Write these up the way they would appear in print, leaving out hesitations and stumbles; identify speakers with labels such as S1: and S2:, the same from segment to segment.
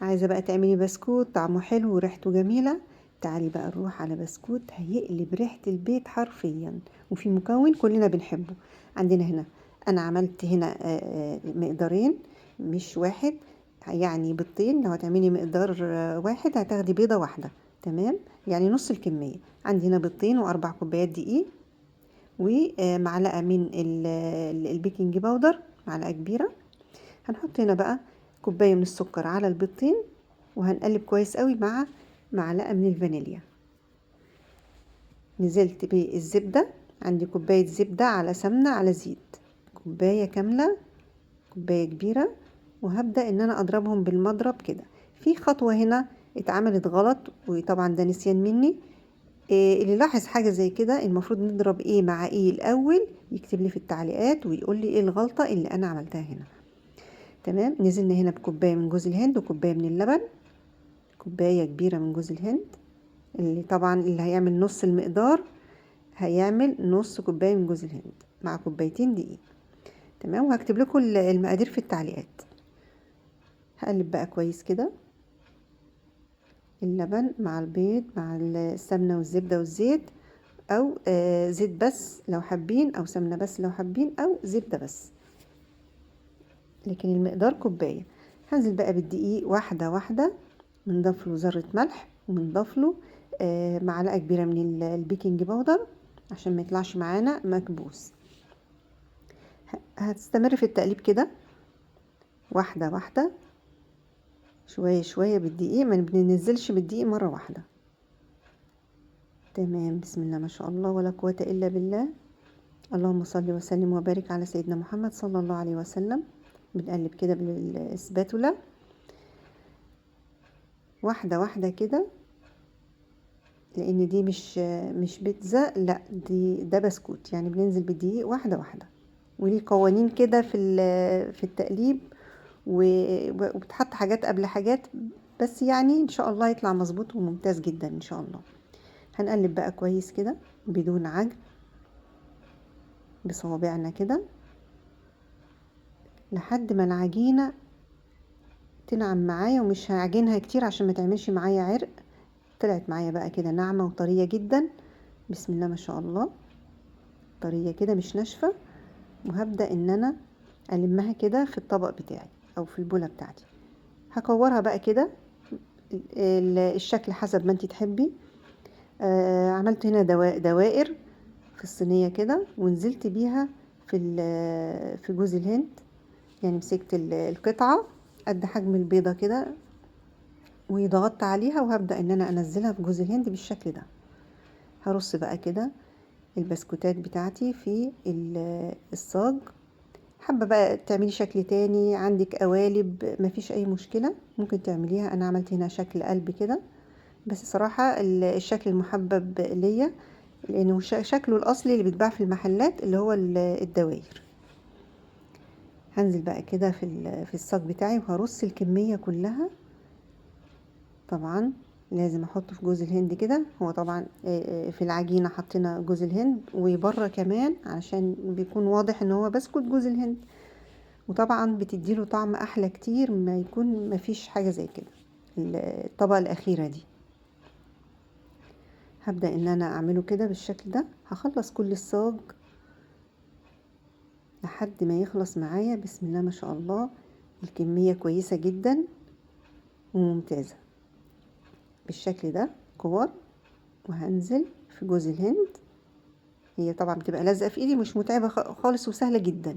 S1: عايزة بقى تعملي بسكوت طعمه حلو وريحته جميلة، تعالي بقى نروح على بسكوت هيقلب ريحة البيت حرفيا، وفي مكون كلنا بنحبه. عندنا هنا انا عملت هنا مقدارين مش واحد، يعني بيضتين. لو هتعملي مقدار واحد هتاخدي بيضة واحدة، تمام؟ يعني نص الكمية. عندي هنا بيضتين و4 كوبايات دقيق، ومعلقة من البيكنج باودر، معلقة كبيرة. هنحط هنا بقى كوباية من السكر على البيضتين، وهنقلب كويس قوي مع معلقة من الفانيليا. نزلت بالزبدة، عندي كوباية زبدة على سمنة على زيت، كوباية كاملة، كوباية كبيرة. وهبدأ ان انا اضربهم بالمضرب كده. في خطوة هنا اتعملت غلط، وطبعا ده نسيان مني. اللي لاحظ حاجة زي كده المفروض نضرب ايه مع ايه الاول، يكتب لي في التعليقات ويقول لي ايه الغلطة اللي انا عملتها هنا. تمام. نزلنا هنا بكوباية من جوز الهند وكوباية من اللبن، كوباية كبيرة من جوز الهند، اللي طبعا اللي هيعمل نص المقدار هيعمل نص كوباية من جوز الهند مع كوبايتين دقيق. تمام. وهكتب لكم المقادير في التعليقات. هقلب بقى كويس كده اللبن مع البيض مع السمنة والزبدة والزيت، او زيت بس لو حابين، او سمنة بس لو حابين، او زبدة بس، لكن المقدار كوباية. هنزل بقى بالدقيق واحدة واحدة، بنضيف له ذرة ملح، وبنضيف له معلقة كبيرة من البيكنج باودر عشان ما يطلعش معانا مكبوس. هتستمر في التقليب كده واحدة واحدة، شوية شوية بالدقيق، ما بننزلش بالدقيق مرة واحدة. تمام. بسم الله ما شاء الله ولا قوة إلا بالله. اللهم صل وسلم وبارك على سيدنا محمد صلى الله عليه وسلم. بنقلب كده بالسباتولا واحدة واحدة كده، لان دي مش بيتزا، لا ده بسكوت، يعني بننزل بالدقيق واحده واحده. وليه قوانين كده في التقليب، وبتحط حاجات قبل حاجات، بس يعني ان شاء الله يطلع مظبوط وممتاز جدا ان شاء الله. هنقلب بقى كويس كده بدون عجن، بصوابعنا كده لحد ما العجينه تنعم معايا، ومش هعجنها كتير عشان ما تعملش معايا عرق. طلعت معايا بقى كده ناعمه وطريه جدا، بسم الله ما شاء الله، طريه كده مش ناشفه. وهبدأ ان انا المها كده في الطبق بتاعي او في البولة بتاعتي. هكورها بقى كده الشكل حسب ما انتي تحبي. عملت هنا دوائر في الصينية كده، ونزلت بيها في جوز الهند. يعني مسكت القطعة قد حجم البيضة كده، وضغطت عليها، وهبدأ ان انا انزلها في جوز الهند بالشكل ده. هرص بقى كده البسكوتات بتاعتي في الصاج. حابة بقى تعملي شكل تاني، عندك قوالب، مفيش اي مشكلة ممكن تعمليها. انا عملت هنا شكل قلب كده، بس صراحة الشكل المحبب ليا، لانه شكله الاصلي اللي بيتباع في المحلات اللي هو الدواير. هنزل بقى كده في الصاج بتاعي، وهرص الكمية كلها. طبعا لازم احطه في جوز الهند كده. هو طبعا في العجينة حطينا جوز الهند، وبره كمان عشان بيكون واضح ان هو بسكوت جوز الهند، وطبعا بتديله طعم احلى كتير ما يكون مفيش حاجة زي كده. الطبقة الاخيرة دي هبدأ ان انا اعمله كده بالشكل ده. هخلص كل الصاج لحد ما يخلص معايا. بسم الله ما شاء الله، الكمية كويسة جدا وممتازة بالشكل ده كور. وهنزل في جوز الهند. هي طبعا بتبقى لازقة في ايدي، مش متعبة خالص وسهلة جدا.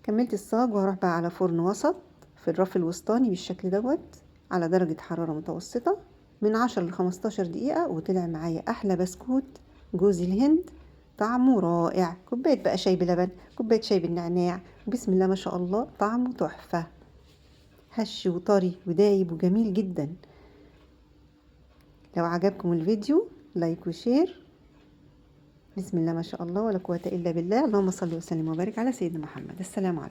S1: كملت الصاج، وهروح بقى على فرن وسط في الرف الوسطاني بالشكل دوت، على درجة حرارة متوسطة، من 10 ل15 دقيقة. وطلع معايا أحلى بسكوت جوز الهند، طعمه رائع. كوباية بقى شاي بلبن، كوباية شاي بالنعناع، بسم الله ما شاء الله، طعمه تحفة، هش وطري ودايب وجميل جدا. لو عجبكم الفيديو لايك وشير. بسم الله ما شاء الله ولا قوة إلا بالله. اللهم صل وسلم وبارك على سيدنا محمد. السلام عليكم.